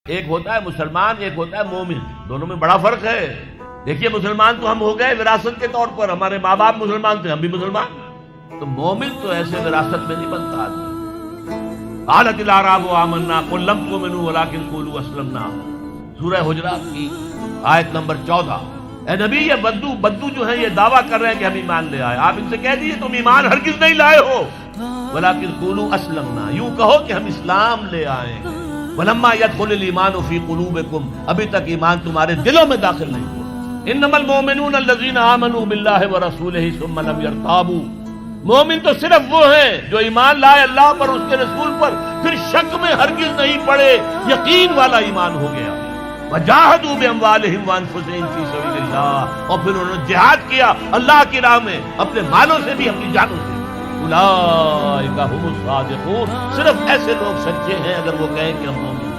एक होता है मुसलमान, एक होता है मोमिन। दोनों में बड़ा फर्क है। देखिए, मुसलमान तो हम हो गए विरासत के तौर पर, हमारे माँ बाप मुसलमान थे, हम भी मुसलमान। तो मोमिन तो ऐसे विरासत में नहीं बनता आदमी। आलतिल आराबु आमन्ना कुल लम तुमिनु वलाकिन कुलू अस्लमना, सूरह हुजरात की आयत नंबर 14। ए नबी, ये बद्दू जो है ये दावा कर रहे हैं कि हम ईमान ले आए। आप इनसे कह दीजिए तुम ईमान हरगिज नहीं लाए हो, वलाकिन कुलू अस्लमना, यूं कहो कि हम इस्लाम ले आए। वलम्मा यदखुलुल ईमानु फी कुलूबिकुम, अभी तक ईमान तुम्हारे दिलों में दाखिल नहीं हुआ। इन्नमल मोमिनून अल्लज़ीना आमनू बिल्लाहि व रसूलिही सुम्मा लम यरताबू, मोमिन तो सिर्फ वो हैं जो ईमान लाए अल्लाह पर, उसके रसूल पर, फिर शक में हरगिज नहीं पड़े, यकीन वाला ईमान हो गया। वजाहदू बिअमवालिहिम व अनफुसिहिम फी सबीलिल्लाह, और फिर उन्होंने जिहाद किया अल्लाह की राह में, अपने मालों से भी अपनी जानों से। उलाइका हुमुस सादिकून, सिर्फ ऐसे लोग सच्चे हैं अगर वो कहें कि हम मोमिन।